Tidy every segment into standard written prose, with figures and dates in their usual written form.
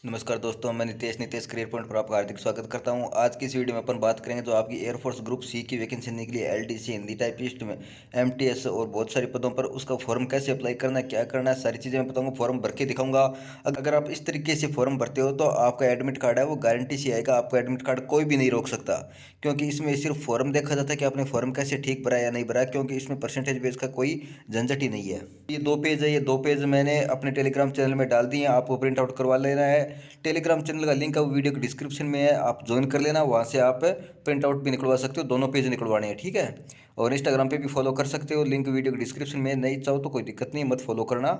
नमस्कार दोस्तों, मैं नितेश करियर पॉइंट पर आपका हार्दिक स्वागत करता हूं। आज की इस वीडियो में अपन बात करेंगे जो आपकी एयरफोर्स ग्रुप सी की वैकेंसी निकली है एलडीसी हिंदी टाइपिस्ट में, एमटीएस और बहुत सारे पदों पर। उसका फॉर्म कैसे अप्लाई करना है, क्या करना है, सारी चीज़ें मैं बताऊंगा। फॉर्म भर के दिखाऊंगा। अगर आप इस तरीके से फॉर्म भरते हो तो आपका एडमिट कार्ड है वो गारंटी से आएगा। आपका एडमिट कार्ड कोई भी नहीं रोक सकता, क्योंकि इसमें सिर्फ फॉर्म देखा जाता है कि आपने फॉर्म कैसे ठीक भरा या नहीं भरा, क्योंकि इसमें परसेंटेज बेस का कोई झंझट ही नहीं है। ये 2 पेज है, ये 2 पेज मैंने अपने टेलीग्राम चैनल में डाल दिए हैं, आपको प्रिंट आउट करवा लेना है। टेलीग्राम चैनल का लिंक है वो वीडियो के डिस्क्रिप्शन में है, आप ज्वाइन कर लेना। वहाँ से आप प्रिंट आउट भी निकलवा सकते हो, दोनों पेज निकलवाने हैं, ठीक है। और इंस्टाग्राम पे भी फॉलो कर सकते हो, लिंक वीडियो के डिस्क्रिप्शन में। नहीं चाहो तो कोई दिक्कत नहीं, मत फॉलो करना।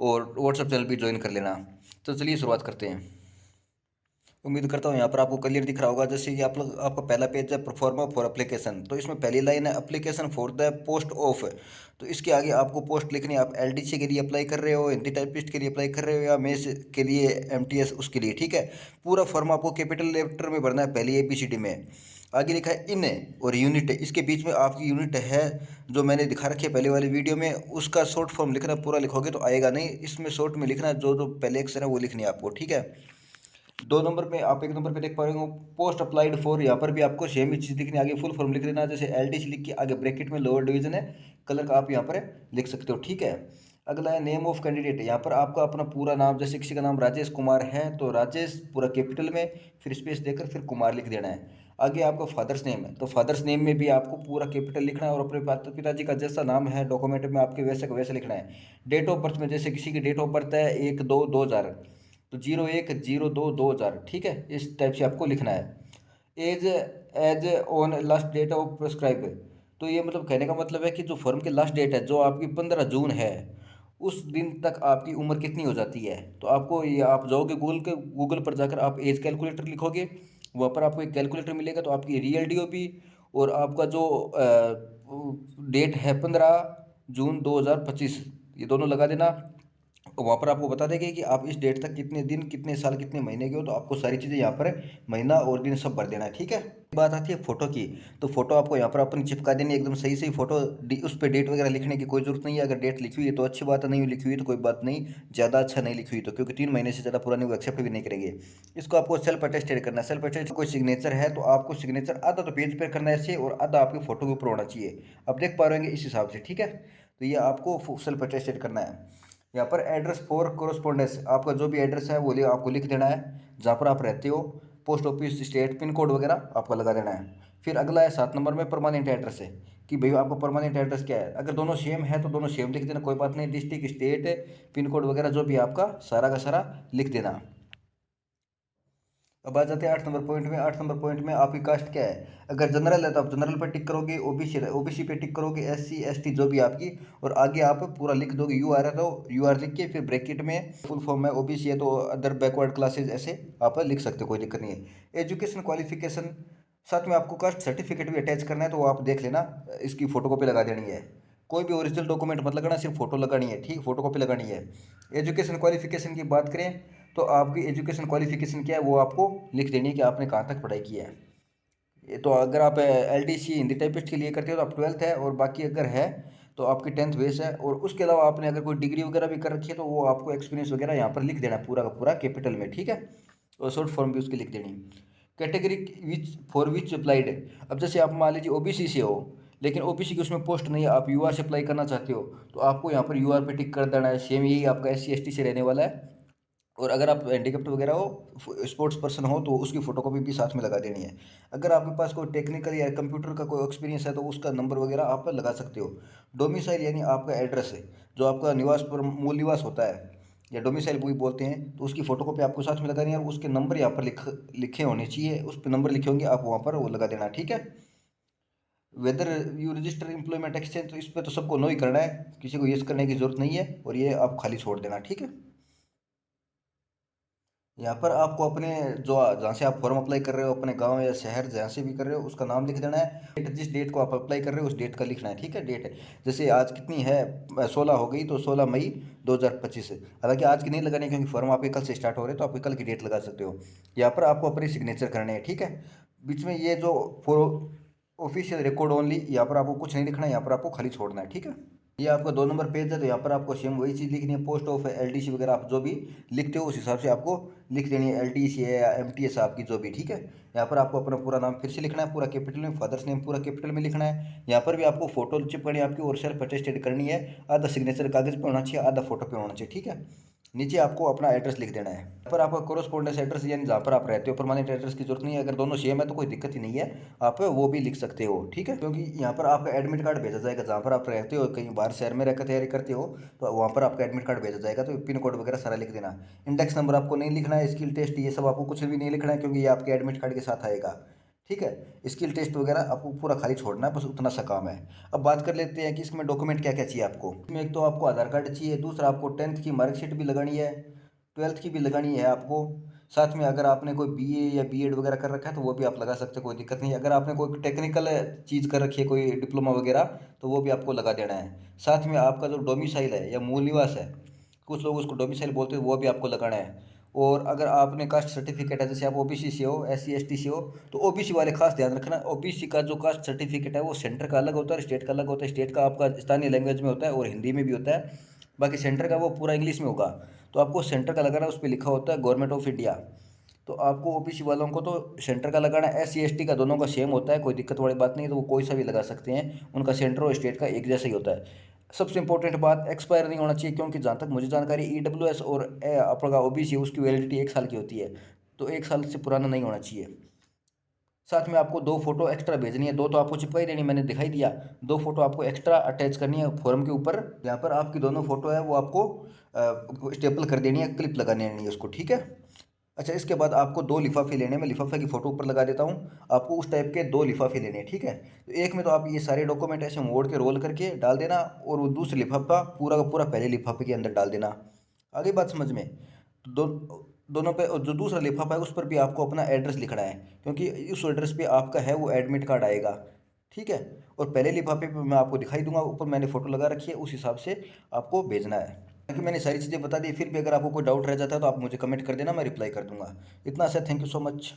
और व्हाट्सअप चैनल भी ज्वाइन कर लेना। तो चलिए शुरुआत करते हैं। उम्मीद करता हूँ यहाँ पर आपको क्लियर दिख रहा होगा। जैसे कि आप लोग, आपका पहला पेज है परफॉर्मा फॉर एप्लीकेशन, तो इसमें पहली लाइन है application for the post of. तो इसके आगे आपको पोस्ट लिखनी है। आप एलडीसी के लिए अप्लाई कर रहे हो, हिंदी टाइपिस्ट के लिए अप्लाई कर रहे हो, या मेस के लिए, एमटीएस उसके लिए, ठीक है। पूरा फॉर्म आपको कैपिटल लेटर में भरना है, पहले एबीसीडी में। आगे लिखा है इन और यूनिट, इसके बीच में आपकी यूनिट है जो मैंने दिखा रखी है पहले वाली वीडियो में, उसका शॉर्ट फॉर्म लिखना। पूरा लिखोगे तो आएगा नहीं, इसमें शॉर्ट में लिखना, जो जो पहले अक्षर है वो लिखनी है आपको, ठीक है। 2 नंबर पे आप 1 नंबर पे देख पा रहे हो पोस्ट अप्लाइड फॉर, यहाँ पर भी आपको सेम ही चीज़ दिखनी है। आगे फुल फॉर्म लिख देना, जैसे एलडीसी लिख के आगे ब्रैकेट में लोअर डिवीजन है, कलर का आप यहाँ पर लिख सकते हो, ठीक है। अगला है नेम ऑफ कैंडिडेट। यहाँ पर आपका अपना पूरा नाम, जैसे किसी का नाम राजेश कुमार है तो राजेश पूरा कैपिटल में, फिर स्पेस देकर फिर कुमार लिख देना है। आगे आपका फादर्स नेम है तो फादर्स नेम में भी आपको पूरा कैपिटल लिखना है, और अपने पिताजी का जैसा नाम है डॉक्यूमेंट में आपके वैसे का वैसे लिखना है। डेट ऑफ बर्थ में जैसे किसी की डेट ऑफ बर्थ है 1/2/2000, तो 01/02/2000, ठीक है, इस टाइप से आपको लिखना है। As as on last date of prescribe, तो ये मतलब कहने का मतलब है कि जो फॉर्म की लास्ट डेट है जो आपकी 15 जून है, उस दिन तक आपकी उम्र कितनी हो जाती है। तो आपको ये, आप जाओगे गूगल पर जाकर आप एज कैलकुलेटर लिखोगे, वहाँ पर आपको एक कैलकुलेटर मिलेगा। तो आपकी रियल डीओपी और आपका जो डेट है 15 जून 2025, ये दोनों लगा देना। वहाँ पर आपको बता देंगे कि आप इस डेट तक कितने दिन, कितने साल, कितने महीने के हो। तो आपको सारी चीज़ें यहाँ पर महीना और दिन सब भर देना है, ठीक है। बात आती है फोटो की, तो फोटो आपको यहाँ पर अपनी चिपका देनी है, एकदम सही सही फोटो। उस पर डेट वगैरह लिखने की कोई जरूरत नहीं है। अगर डेट लिखी हुई है तो अच्छी बात है, नहीं लिखी हुई तो कोई बात नहीं, ज़्यादा अच्छा नहीं लिखी हुई तो, क्योंकि 3 महीने से ज़्यादा पुरानी वो एक्सेप्ट भी नहीं करेंगे। इसको आपको सेल्फ अटेस्टेड करना है। सेल्फ अटेस्ट कोई सिग्नेचर है तो आपको सिग्नेचर आधा तो पेज पर करना है ऐसे, और आधा आपकी फोटो के ऊपर होना चाहिए। आप देख पा रहे होंगे इस हिसाब से, ठीक है। तो ये आपको सेल्फ अटेस्टेड करना है। यहाँ पर एड्रेस फॉर कोरोस्पोंडेंस, आपका जो भी एड्रेस है वो आपको लिख देना है, जहाँ पर आप रहते हो, post office, state, pin code वगैरह आपका लगा देना है। फिर अगला है 7 नंबर में परमानेंट एड्रेस है, कि भाई आपका परमानेंट एड्रेस क्या है। अगर दोनों सेम है तो दोनों सेम लिख देना, कोई बात नहीं। डिस्ट्रिक्ट, स्टेट, पिन कोड वगैरह जो भी आपका सारा का सारा लिख देना। अब आ जाते हैं 8 नंबर पॉइंट में। 8 नंबर पॉइंट में आपकी कास्ट क्या है। अगर जनरल है तो आप जनरल पर टिक करोगे, ओबीसी पे टिक करोगे, एससी एसटी जो भी आपकी, और आगे आप पूरा लिख दोगे। यू आर है तो यू आर लिख के फिर ब्रैकेट में फुल फॉर्म में, ओबीसी है तो अदर बैकवर्ड क्लासेज, ऐसे आप लिख सकते हो, कोई दिक्कत नहीं है। एजुकेशन क्वालिफिकेशन, साथ में आपको कास्ट सर्टिफिकेट भी अटैच करना है, तो वो आप देख लेना, इसकी फोटोकॉपी लगा देनी है। कोई भी ओरिजिनल डॉक्यूमेंट मत लगाना, सिर्फ फोटो लगानी है, ठीक, फोटोकॉपी लगानी है। एजुकेशन क्वालिफिकेशन की बात करें तो आपकी एजुकेशन क्वालिफिकेशन क्या है वो आपको लिख देनी है, कि आपने कहाँ तक पढ़ाई की है। ये तो अगर आप एलडीसी हिंदी टाइपिस्ट के लिए करते हो तो आप 12th है, और बाकी अगर है तो आपकी 10th बेस है। और उसके अलावा आपने अगर कोई डिग्री वगैरह भी कर रखी है तो वो आपको एक्सपीरियंस वगैरह यहाँ पर लिख देना पूरा का पूरा कैपिटल में, ठीक है। और शॉर्ट फॉर्म भी उसकी लिख देनी। Category which for which applied, अब जैसे आप मान लीजिए ओबीसी से हो, लेकिन ओबीसी की उसमें पोस्ट नहीं है, आप यूआर से अप्लाई करना चाहते हो, तो आपको यहाँ पर यूआर पे टिक कर देना है। सेम यही आपका एससी एसटी से रहने वाला है। और अगर आप हैंडीकैप्ड वगैरह हो, स्पोर्ट्स पर्सन हो, तो उसकी फ़ोटोकॉपी भी साथ में लगा देनी है। अगर आपके पास कोई टेक्निकल या कंप्यूटर का कोई एक्सपीरियंस है तो उसका नंबर वगैरह आप लगा सकते हो। डोमिसाइल यानी आपका एड्रेस है, जो आपका निवास पर मूल निवास होता है, या डोमिसाइल भी बोलते हैं, तो उसकी फ़ोटोकॉपी आपको साथ में लगानी है। और उसके नंबर यहाँ पर लिखे होने चाहिए, उस पर नंबर लिखे होंगे, आप वहाँ पर वो लगा देना, ठीक है। Whether you register employment exchange, तो इस पर तो सबको नो ही करना है, किसी को येस करने की जरूरत नहीं है, और ये आप खाली छोड़ देना, ठीक है। यहाँ पर आपको अपने, जो जहाँ से आप फॉर्म अप्लाई कर रहे हो, अपने गांव या शहर जहाँ से भी कर रहे हो उसका नाम लिख देना है। डेट, जिस डेट को आप अप्लाई कर रहे हो उस डेट का लिखना है, ठीक है। डेट जैसे आज कितनी है, 16 हो गई, तो 16 मई 2025 है। हालांकि आज की नहीं लगानी, क्योंकि फॉर्म आपके कल से स्टार्ट हो रहे हैं, तो आप कल की डेट लगा सकते हो। यहाँ पर आपको अपनी सिग्नेचर करने हैं, ठीक है। बीच में ये जो फॉर ऑफिशियल रिकॉर्ड ओनली, यहाँ पर आपको कुछ नहीं लिखना है, यहाँ पर आपको खाली छोड़ना है, ठीक है। ये आपका 2 नंबर पेज है, तो यहाँ पर आपको सेम वही चीज़ लिखनी है, पोस्ट ऑफ एलटीसी वगैरह आप जो भी लिखते हो उस हिसाब से आपको लिख देनी है, एलटीसी है या एमटीएस आपकी जो भी, ठीक है। यहाँ पर आपको अपना पूरा नाम फिर से लिखना है, पूरा कैपिटल में, फादर्स नेम पूरा कैपिटल में लिखना है। यहाँ पर भी आपको फोटो चिपकानी है आपकी और सेल्फ अटेस्टेड करनी है, आधा सिग्नेचर कागज पे होना चाहिए, आधा फोटो पे होना चाहिए, ठीक है। नीचे आपको अपना एड्रेस लिख देना है। यहाँ पर आपका कोरोस्पोंडेंस एड्रेस यानी जहाँ पर आप रहते हो, परमानेंट एड्रेस की जरूरत नहीं है, अगर दोनों सेम है तो कोई दिक्कत ही नहीं है, आप वो भी लिख सकते हो, ठीक है। क्योंकि यहाँ पर आपका एडमिट कार्ड भेजा जाएगा, जहाँ पर आप रहते हो, कहीं बाहर शहर में रहकर तैयारी करते हो तो वहाँ पर आपका एडमिट कार्ड भेजा जाएगा, तो पिन कोड वगैरह सारा लिख देना। इंडेक्स नंबर आपको नहीं लिखना है, स्किल टेस्ट ये सब आपको कुछ भी नहीं लिखना है, क्योंकि ये आपके एडमिट कार्ड के साथ आएगा, ठीक है। स्किल टेस्ट वगैरह आपको पूरा खाली छोड़ना है, बस उतना सा काम है। अब बात कर लेते हैं कि इसमें डॉक्यूमेंट क्या क्या चाहिए आपको। इसमें एक तो आपको आधार कार्ड चाहिए, दूसरा आपको 10th की मार्कशीट भी लगानी है, 12th की भी लगानी है आपको। साथ में अगर आपने कोई बीए या बीएड वगैरह कर रखा है तो वो भी आप लगा सकते हो, कोई दिक्कत नहीं है। अगर आपने कोई टेक्निकल चीज़ कर रखी है, कोई डिप्लोमा वगैरह, तो वो भी आपको लगा देना है। साथ में आपका जो डोमिसाइल है या मूल निवास है, कुछ लोग उसको डोमिसाइल बोलते हैं, वो भी आपको लगाना है। और अगर आपने कास्ट सर्टिफिकेट है, जैसे आप ओबीसी से हो, एससी एसटी से हो, तो ओबीसी वाले खास ध्यान रखना, ओबीसी का जो कास्ट सर्टिफिकेट है वो सेंटर का अलग होता है, स्टेट का अलग होता है। स्टेट का आपका स्थानीय लैंग्वेज में होता है और हिंदी में भी होता है, बाकी सेंटर का वो पूरा इंग्लिश में होगा। तो आपको सेंटर का लगाना है, उस पर लिखा होता है गवर्नमेंट ऑफ इंडिया। तो आपको ओबीसी वालों को तो सेंटर का लगाना है, एससी एसटी का दोनों का सेम होता है, कोई दिक्कत वाली बात नहीं है, तो वो कोई सा भी लगा सकते हैं, उनका सेंटर और स्टेट का एक जैसा ही होता है। सबसे इंपॉर्टेंट बात, एक्सपायर नहीं होना चाहिए, क्योंकि जहाँ तक मुझे जानकारी ईडब्ल्यूएस और आपका ओबीसी उसकी वैलिडिटी 1 साल की होती है, तो 1 साल से पुराना नहीं होना चाहिए। साथ में आपको 2 फोटो एक्स्ट्रा भेजनी है, 2 तो आपको चिपका ही देनी, मैंने दिखाई दिया। 2 फोटो आपको एक्स्ट्रा अटैच करनी है फॉर्म के ऊपर, यहाँ पर आपकी दोनों फोटो है वो आपको स्टेपल कर देनी है, क्लिप लगानी है उसको, ठीक है। अच्छा, इसके बाद आपको 2 लिफाफे लेने हैं, मैं लिफाफे की फ़ोटो ऊपर लगा देता हूँ। आपको उस टाइप के 2 लिफाफे लेने हैं, ठीक है। तो एक में तो आप ये सारे डॉक्यूमेंट ऐसे मोड़ के रोल करके डाल देना, और वो दूसरा लिफाफा पूरा का पूरा पहले लिफाफे के अंदर डाल देना। आगे बात समझ में? तो दोनों पे, और जो दूसरा लिफाफा है उस पर भी आपको अपना एड्रेस लिखना है, क्योंकि उस एड्रेस पे आपका है वो एडमिट कार्ड आएगा, ठीक है। और पहले लिफाफे पे मैं आपको दिखाई दूंगा, ऊपर मैंने फ़ोटो लगा रखी है, उस हिसाब से आपको भेजना है। क्योंकि मैंने सारी चीज़ें बता दी, फिर भी अगर आपको कोई डाउट रह जाता है तो आप मुझे कमेंट कर देना, मैं रिप्लाई कर दूंगा। इतना सा, थैंक यू सो मच।